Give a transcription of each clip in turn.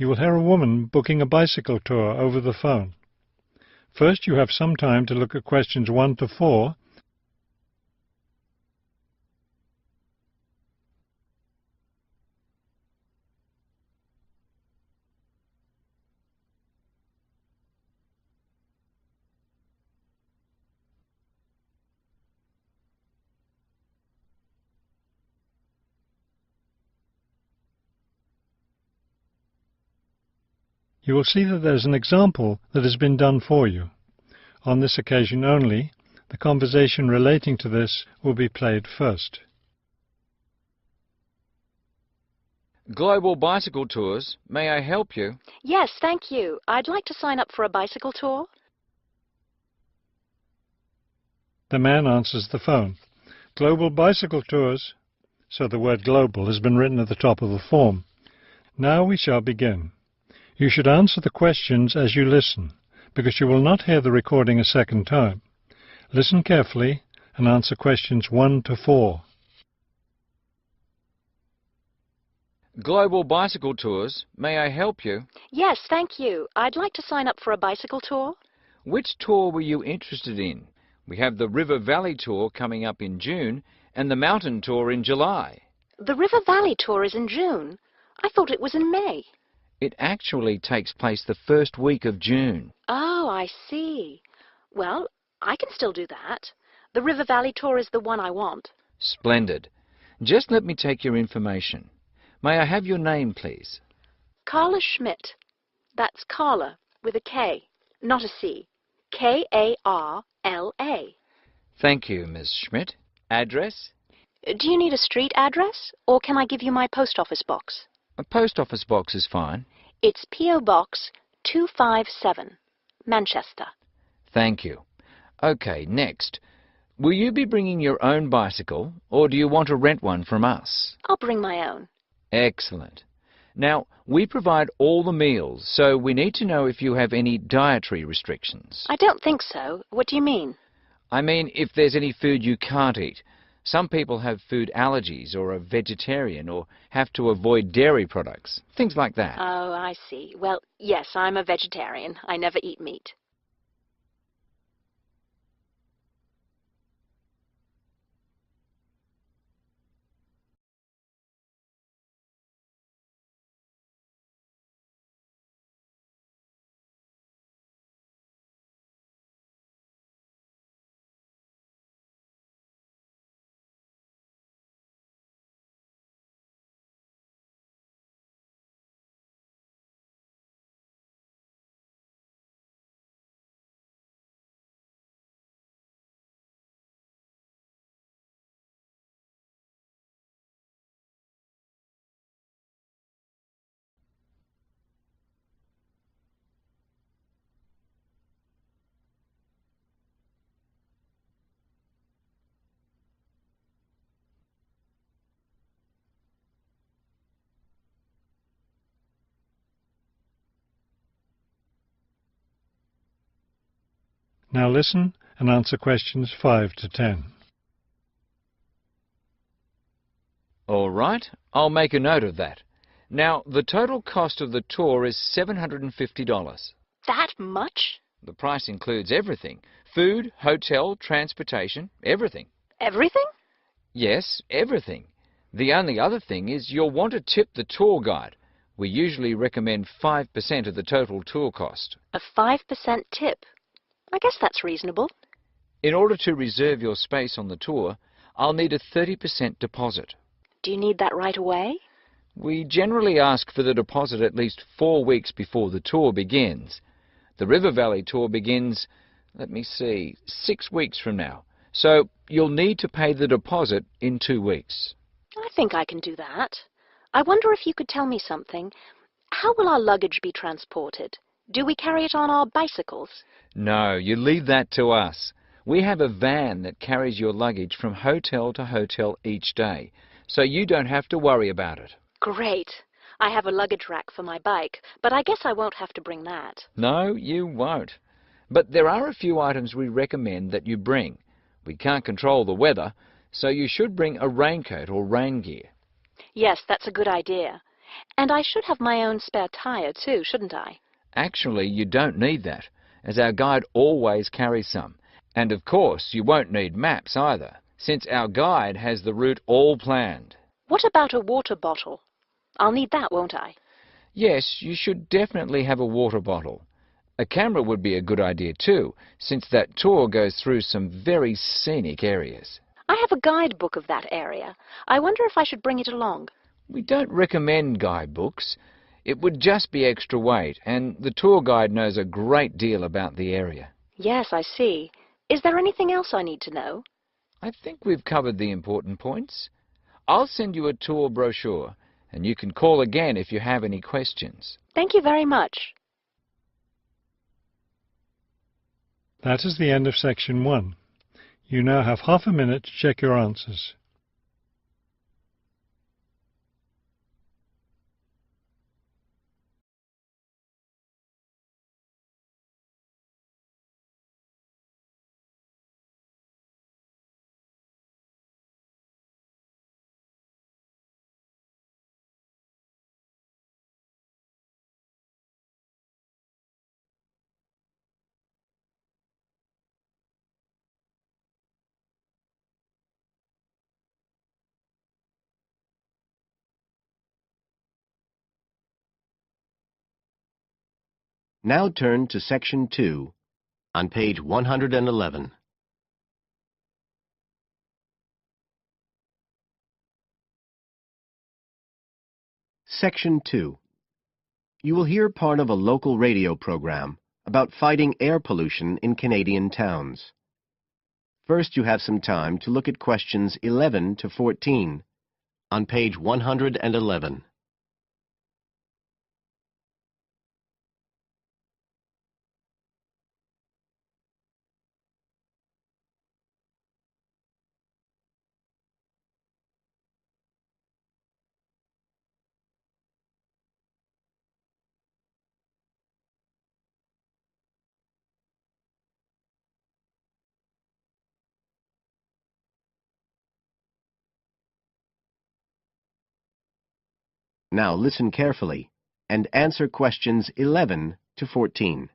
You will hear a woman booking a bicycle tour over the phone. First, you have some time to look at questions 1 to 4. You will see that there's an example that has been done for you. On this occasion only, the conversation relating to this will be played first. Global bicycle tours. May I help you? Yes, thank you. I'd like to sign up for a bicycle tour. The man answers the phone. Global bicycle tours. So the word global has been written at the top of the form. Now we shall begin. You should answer the questions as you listen, because you will not hear the recording a second time. Listen carefully and answer questions 1 to 4. Global bicycle tours. May I help you? Yes, thank you. I'd like to sign up for a bicycle tour. Which tour were you interested in? We have the River Valley tour coming up in June and the mountain tour in July. The River Valley tour is in June. I thought it was in May. It actually takes place the first week of June. Oh, I see. Well, I can still do that. The River Valley tour is the one I want. Splendid. Just let me take your information. May I have your name, please? Carla Schmidt. That's Carla with a K, not a C. K-A-R-L-A. Thank you, Miss Schmidt. Address? Do you need a street address, or can I give you my post office box? A post office box is fine. It's P.O. Box 257, Manchester. Thank you. Okay, next. Will you be bringing your own bicycle, or do you want to rent one from us? I'll bring my own. Excellent. Now, we provide all the meals, so we need to know if you have any dietary restrictions. I don't think so. What do you mean? I mean, if there's any food you can't eat. Some people have food allergies or are vegetarian or have to avoid dairy products, things like that. Oh, I see. Well, yes, I'm a vegetarian. I never eat meat. Now listen and answer questions 5 to 10. All right, I'll make a note of that. Now, the total cost of the tour is $750. That much? The price includes everything. Food, hotel, transportation, everything. Everything? Yes, everything. The only other thing is you'll want to tip the tour guide. We usually recommend 5% of the total tour cost. A 5% tip. I guess that's reasonable. In order to reserve your space on the tour, I'll need a 30% deposit. Do you need that right away? We generally ask for the deposit at least 4 weeks before the tour begins. The River Valley tour begins, 6 weeks from now. So you'll need to pay the deposit in 2 weeks. I think I can do that. I wonder if you could tell me something. How will our luggage be transported? Do we carry it on our bicycles? No, you leave that to us. We have a van that carries your luggage from hotel to hotel each day, so you don't have to worry about it. Great. I have a luggage rack for my bike, but I guess I won't have to bring that. No, you won't. But there are a few items we recommend that you bring. We can't control the weather, so you should bring a raincoat or rain gear. Yes, that's a good idea. And I should have my own spare tire too, shouldn't I? Actually, you don't need that, as our guide always carries some. And of course, you won't need maps either, since our guide has the route all planned. What about a water bottle? I'll need that, won't I? Yes, you should definitely have a water bottle. A camera would be a good idea too, since that tour goes through some very scenic areas. I have a guidebook of that area. I wonder if I should bring it along. We don't recommend guidebooks. It would just be extra weight, and the tour guide knows a great deal about the area. Yes, I see. Is there anything else I need to know? I think we've covered the important points. I'll send you a tour brochure, and you can call again if you have any questions. Thank you very much. That is the end of section 1. You now have half a minute to check your answers. Now turn to Section 2 on page 111. Section 2. You will hear part of a local radio program about fighting air pollution in Canadian towns. First, you have some time to look at questions 11 to 14 on page 111. Now listen carefully and answer questions 11 to 14.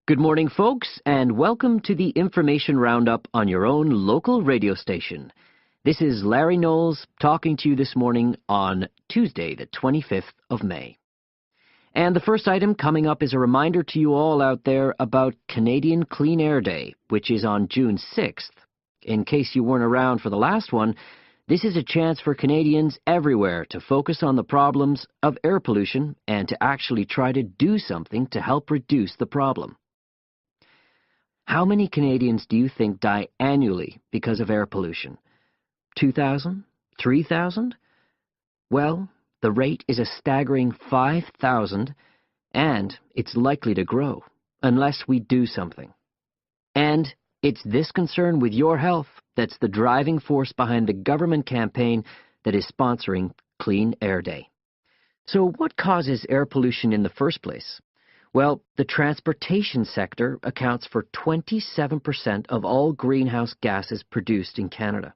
Good morning, folks, and welcome to the information roundup on your own local radio station. This is Larry Knowles talking to you this morning on Tuesday, the 25th of May. And the first item coming up is a reminder to you all out there about Canadian Clean Air Day, which is on June 6th. In case you weren't around for the last one, this is a chance for Canadians everywhere to focus on the problems of air pollution and to actually try to do something to help reduce the problem. How many Canadians do you think die annually because of air pollution? 2,000? 3,000? Well, the rate is a staggering 5,000, and it's likely to grow unless we do something. And it's this concern with your health that's the driving force behind the government campaign that is sponsoring Clean Air Day. So what causes air pollution in the first place? Well, the transportation sector accounts for 27% of all greenhouse gases produced in Canada.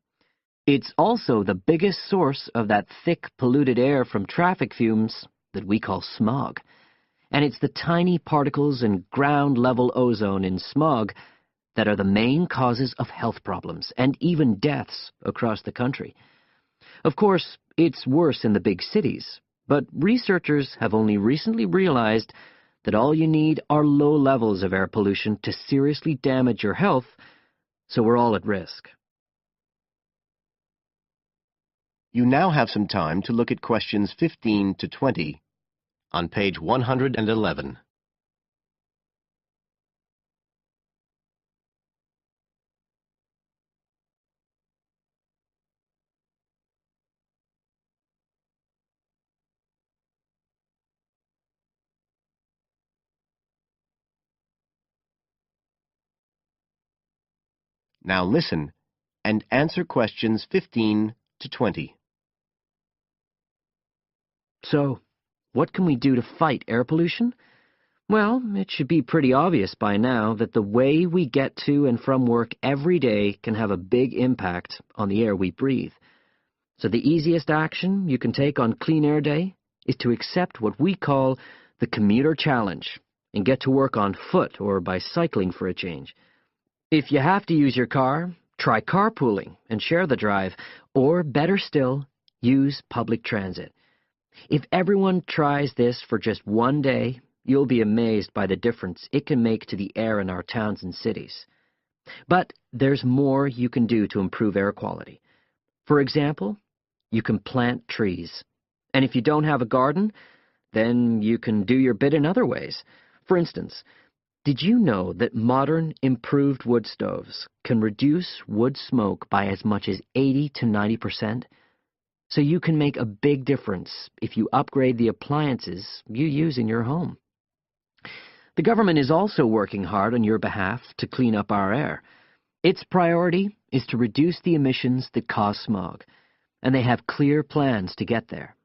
It's also the biggest source of that thick, polluted air from traffic fumes that we call smog. And it's the tiny particles and ground-level ozone in smog that are the main causes of health problems and even deaths across the country. Of course, it's worse in the big cities, but researchers have only recently realized that all you need are low levels of air pollution to seriously damage your health, so we're all at risk. You now have some time to look at questions 15 to 20 on page 111. Now listen and answer questions 15 to 20. So, what can we do to fight air pollution? Well, it should be pretty obvious by now that the way we get to and from work every day can have a big impact on the air we breathe. So the easiest action you can take on Clean Air Day is to accept what we call the commuter challenge and get to work on foot or by cycling for a change. If you have to use your car, try carpooling and share the drive, or better still, use public transit. If everyone tries this for just one day, you'll be amazed by the difference it can make to the air in our towns and cities. But there's more you can do to improve air quality. For example, you can plant trees. And if you don't have a garden, then you can do your bit in other ways. For instance, did you know that modern, improved wood stoves can reduce wood smoke by as much as 80 to 90%? So you can make a big difference if you upgrade the appliances you use in your home. The government is also working hard on your behalf to clean up our air. Its priority is to reduce the emissions that cause smog, and they have clear plans to get there.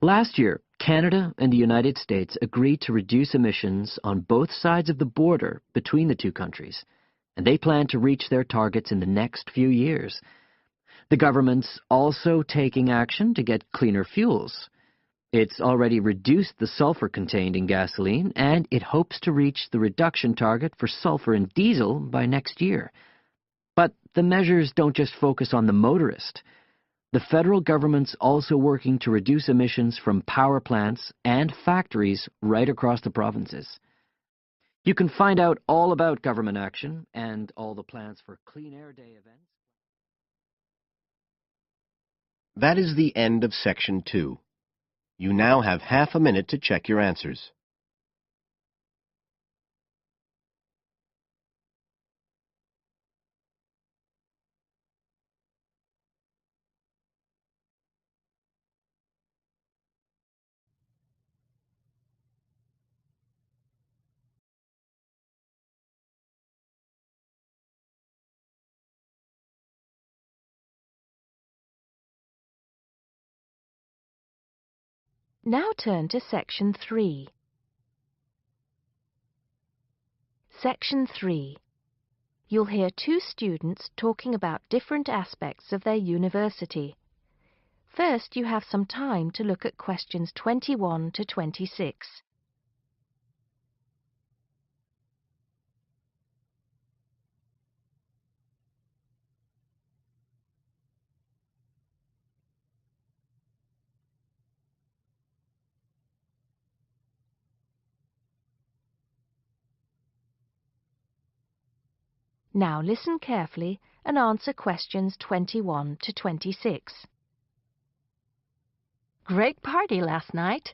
Last year, Canada and the United States agreed to reduce emissions on both sides of the border between the two countries, and they plan to reach their targets in the next few years. The government's also taking action to get cleaner fuels. It's already reduced the sulfur contained in gasoline, and it hopes to reach the reduction target for sulfur in diesel by next year. But the measures don't just focus on the motorist. The federal government's also working to reduce emissions from power plants and factories right across the provinces. You can find out all about government action and all the plans for Clean Air Day events. That is the end of Section 2. You now have half a minute to check your answers. Now turn to Section 3. Section 3. You'll hear two students talking about different aspects of their university. First, you have some time to look at questions 21 to 26. Now listen carefully and answer questions 21 to 26. Great party last night.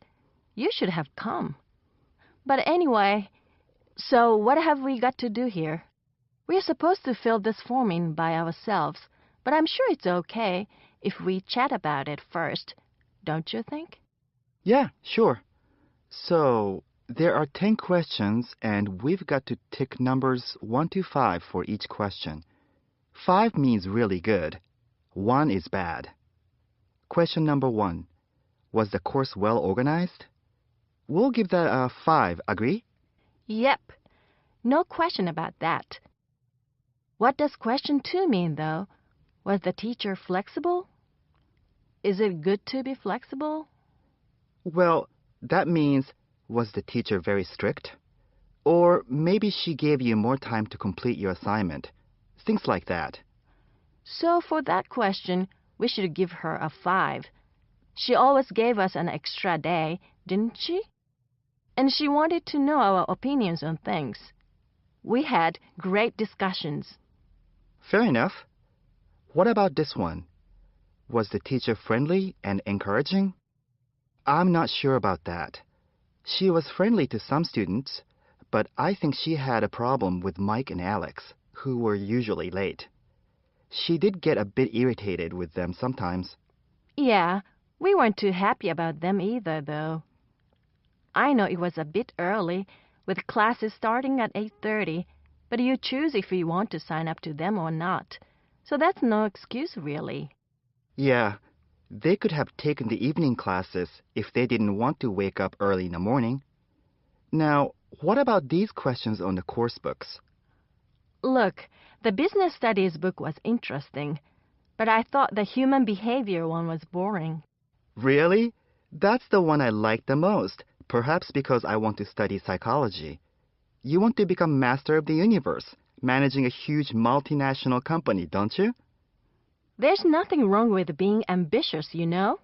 You should have come. But anyway, so what have we got to do here? We're supposed to fill this form in by ourselves, but I'm sure it's okay if we chat about it first, don't you think? Yeah, sure. So, there are 10 questions, and we've got to tick numbers 1 to 5 for each question. 5 means really good. 1 is bad. Question number 1. Was the course well organized? We'll give that a 5, agree? Yep. No question about that. What does question 2 mean, though? Was the teacher flexible? Is it good to be flexible? Well, that means, was the teacher very strict? Or maybe she gave you more time to complete your assignment. Things like that. So for that question, we should give her a 5. She always gave us an extra day, didn't she? And she wanted to know our opinions on things. We had great discussions. Fair enough. What about this one? Was the teacher friendly and encouraging? I'm not sure about that. She was friendly to some students, but I think she had a problem with Mike and Alex, who were usually late. She did get a bit irritated with them sometimes. Yeah, we weren't too happy about them either, though. I know it was a bit early, with classes starting at 8:30, but you choose if you want to sign up to them or not. So that's no excuse, really. Yeah, they could have taken the evening classes if they didn't want to wake up early in the morning. Now, what about these questions on the course books? Look, the business studies book was interesting. But I thought the human behavior one was boring. Really? That's the one I like the most, perhaps because I want to study psychology. You want to become master of the universe, managing a huge multinational company, don't you? There's nothing wrong with being ambitious, you know?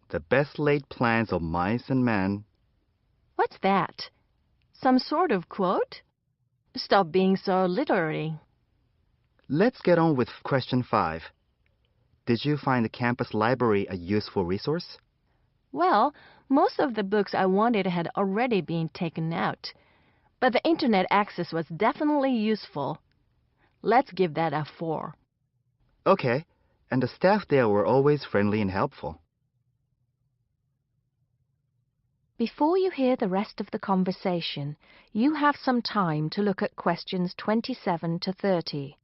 The best laid plans of mice and men. What's that? Some sort of quote? Stop being so literary. Let's get on with question 5. Did you find the campus library a useful resource? Well, most of the books I wanted had already been taken out. But the internet access was definitely useful. Let's give that a 4. Okay, and the staff there were always friendly and helpful. Before you hear the rest of the conversation, you have some time to look at questions 27 to 30.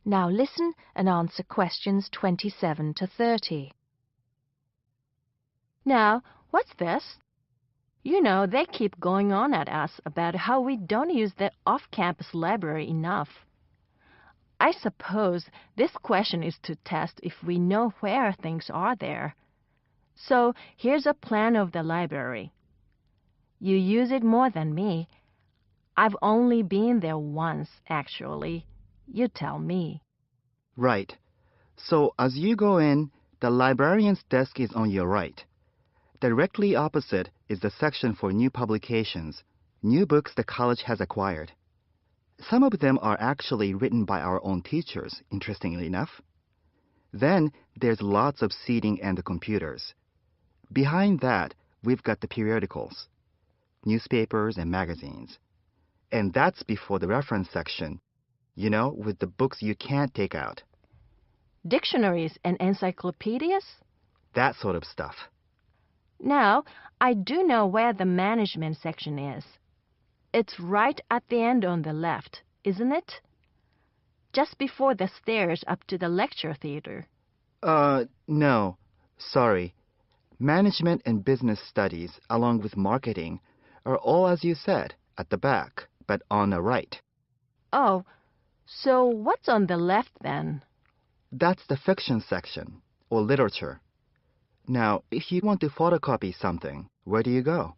Now listen and answer questions 27 to 30. Now, what's this? You know, they keep going on at us about how we don't use the off-campus library enough. I suppose this question is to test if we know where things are there. So here's a plan of the library. You use it more than me. I've only been there once, actually. You tell me. Right. So as you go in, the librarian's desk is on your right. Directly opposite is the section for new publications, new books the college has acquired. Some of them are actually written by our own teachers, interestingly enough. Then there's lots of seating and the computers. Behind that, we've got the periodicals, newspapers and magazines. And that's before the reference section, you know, with the books you can't take out. Dictionaries and encyclopedias? That sort of stuff. Now, I do know where the management section is. It's right at the end on the left, isn't it? Just before the stairs up to the lecture theater. No. Sorry. Management and business studies, along with marketing, are all, as you said, at the back, but on the right. Oh, so what's on the left then? That's the fiction section, or literature. Now, if you want to photocopy something, where do you go?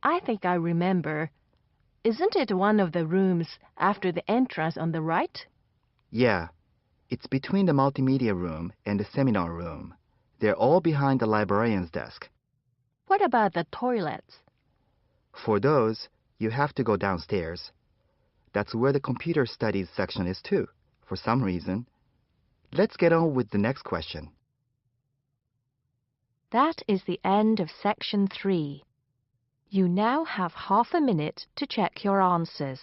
I think I remember. Isn't it one of the rooms after the entrance on the right? Yeah. It's between the multimedia room and the seminar room. They're all behind the librarian's desk. What about the toilets? For those, you have to go downstairs. That's where the computer studies section is too, for some reason. Let's get on with the next question. That is the end of section 3. You now have half a minute to check your answers.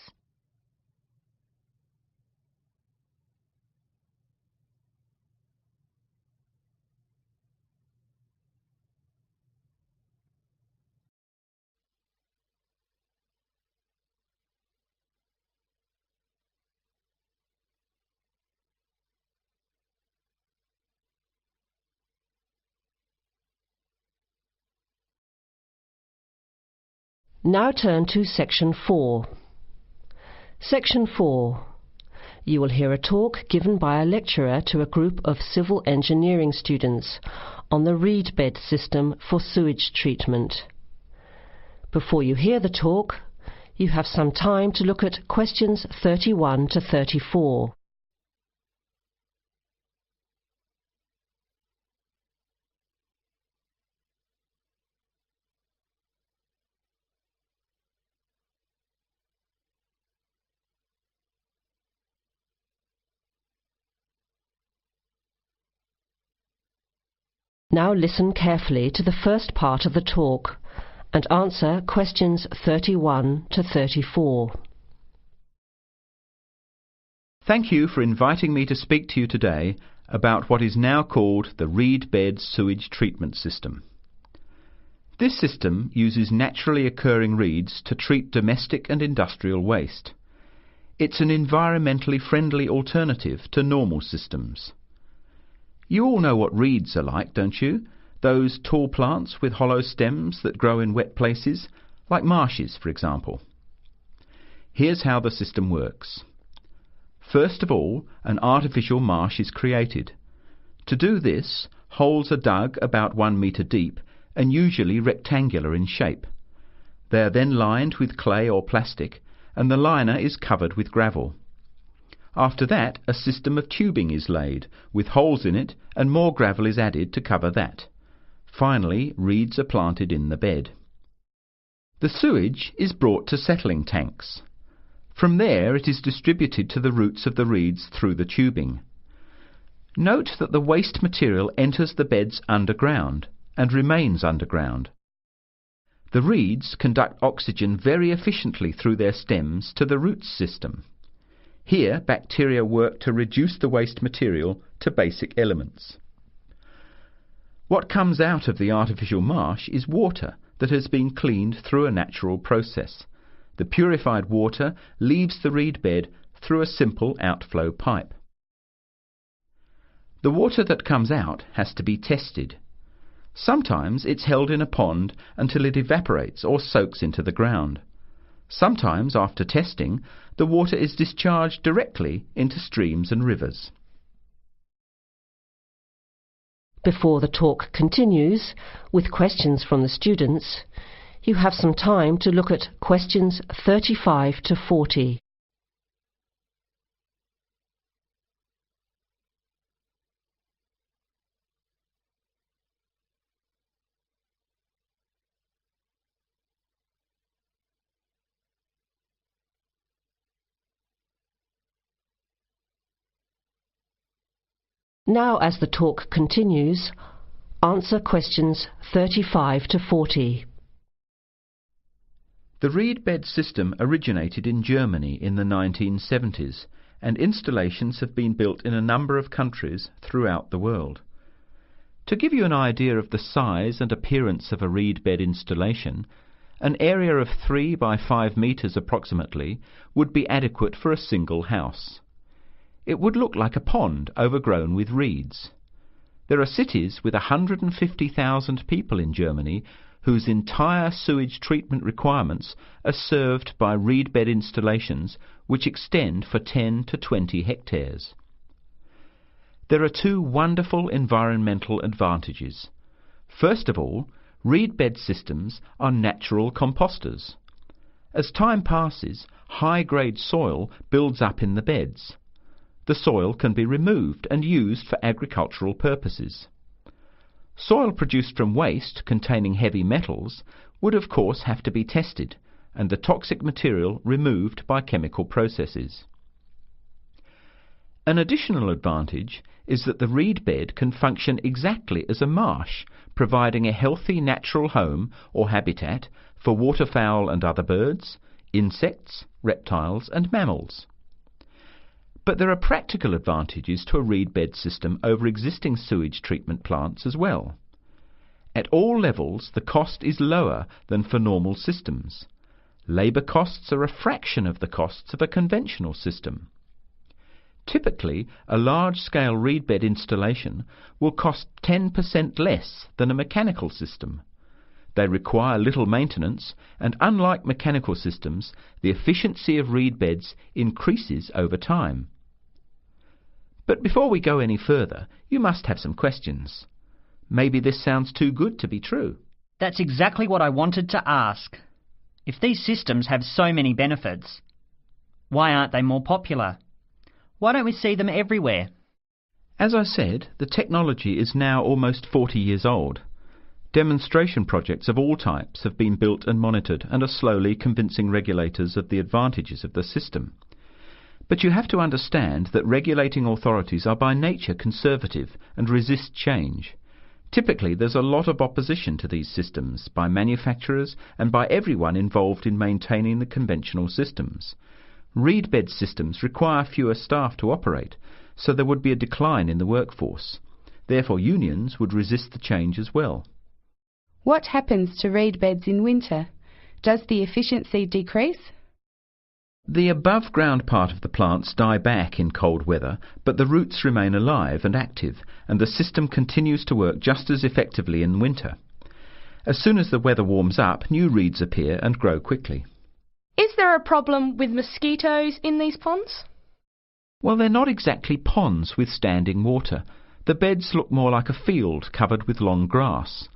Now turn to Section 4. Section 4. You will hear a talk given by a lecturer to a group of civil engineering students on the reed bed system for sewage treatment. Before you hear the talk, you have some time to look at questions 31 to 34. Now listen carefully to the first part of the talk and answer questions 31 to 34. Thank you for inviting me to speak to you today about what is now called the reed bed sewage treatment system. This system uses naturally occurring reeds to treat domestic and industrial waste. It's an environmentally friendly alternative to normal systems. You all know what reeds are like, don't you? Those tall plants with hollow stems that grow in wet places, like marshes, for example. Here's how the system works. First of all, an artificial marsh is created. To do this, holes are dug about 1 metre deep and usually rectangular in shape. They are then lined with clay or plastic, and the liner is covered with gravel. After that, a system of tubing is laid, with holes in it, and more gravel is added to cover that. Finally, reeds are planted in the bed. The sewage is brought to settling tanks. From there it is distributed to the roots of the reeds through the tubing. Note that the waste material enters the beds underground and remains underground. The reeds conduct oxygen very efficiently through their stems to the roots system. Here, bacteria work to reduce the waste material to basic elements. What comes out of the artificial marsh is water that has been cleaned through a natural process. The purified water leaves the reed bed through a simple outflow pipe. The water that comes out has to be tested. Sometimes it's held in a pond until it evaporates or soaks into the ground. Sometimes, after testing, the water is discharged directly into streams and rivers. Before the talk continues, with questions from the students, you have some time to look at questions 35 to 40. Now, as the talk continues, answer questions 35 to 40. The reed bed system originated in Germany in the 1970s, and installations have been built in a number of countries throughout the world. To give you an idea of the size and appearance of a reed bed installation, an area of 3 by 5 metres approximately would be adequate for a single house. It would look like a pond overgrown with reeds. There are cities with 150,000 people in Germany whose entire sewage treatment requirements are served by reed bed installations which extend for 10 to 20 hectares. There are two wonderful environmental advantages. First of all, reed bed systems are natural composters. As time passes, high-grade soil builds up in the beds. The soil can be removed and used for agricultural purposes. Soil produced from waste containing heavy metals would of course have to be tested and the toxic material removed by chemical processes. An additional advantage is that the reed bed can function exactly as a marsh, providing a healthy natural home or habitat for waterfowl and other birds, insects, reptiles and mammals. But there are practical advantages to a reed bed system over existing sewage treatment plants as well. At all levels, the cost is lower than for normal systems. Labour costs are a fraction of the costs of a conventional system. Typically, a large-scale reed bed installation will cost 10% less than a mechanical system. They require little maintenance, and unlike mechanical systems, the efficiency of reed beds increases over time. But before we go any further, you must have some questions. Maybe this sounds too good to be true. That's exactly what I wanted to ask. If these systems have so many benefits, why aren't they more popular? Why don't we see them everywhere? As I said, the technology is now almost 40 years old. Demonstration projects of all types have been built and monitored and are slowly convincing regulators of the advantages of the system. But you have to understand that regulating authorities are by nature conservative and resist change. Typically, there's a lot of opposition to these systems by manufacturers and by everyone involved in maintaining the conventional systems. Reed bed systems require fewer staff to operate, so there would be a decline in the workforce. Therefore, unions would resist the change as well. What happens to reed beds in winter? Does the efficiency decrease? The above-ground part of the plants die back in cold weather, but the roots remain alive and active, and the system continues to work just as effectively in winter. As soon as the weather warms up, new reeds appear and grow quickly. Is there a problem with mosquitoes in these ponds? Well, they're not exactly ponds with standing water. The beds look more like a field covered with long grass.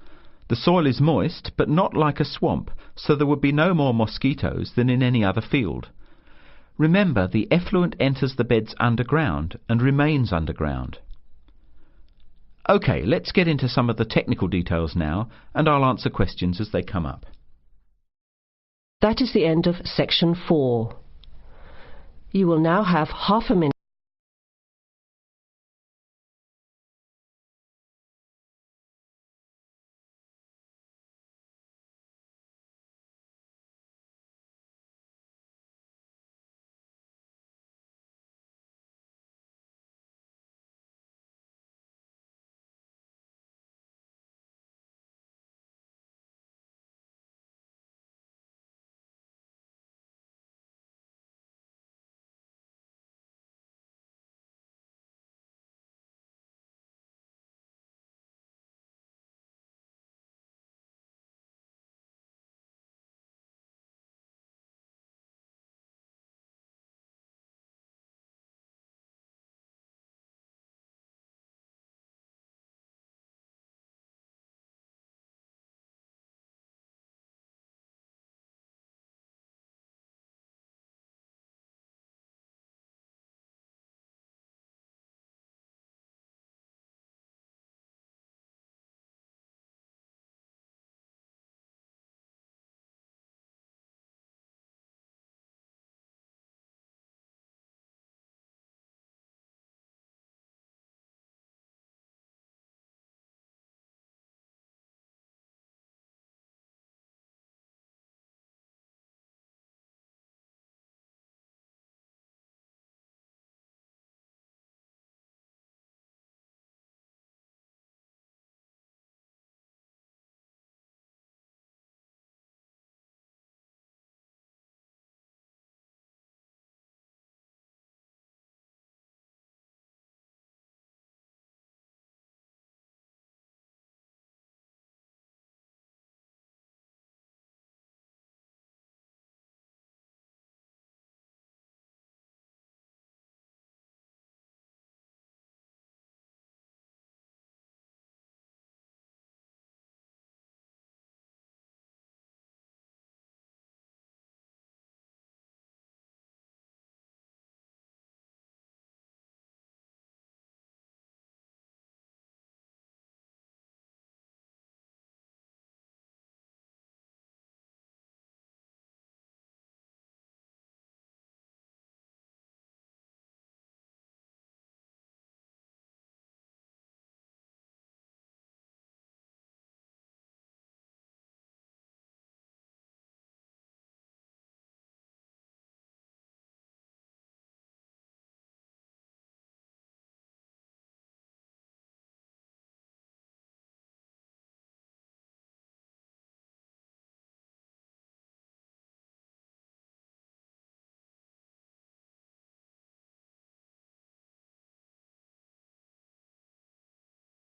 The soil is moist, but not like a swamp, so there would be no more mosquitoes than in any other field. Remember, the effluent enters the beds underground and remains underground. OK, let's get into some of the technical details now, and I'll answer questions as they come up. That is the end of section 4. You will now have half a minute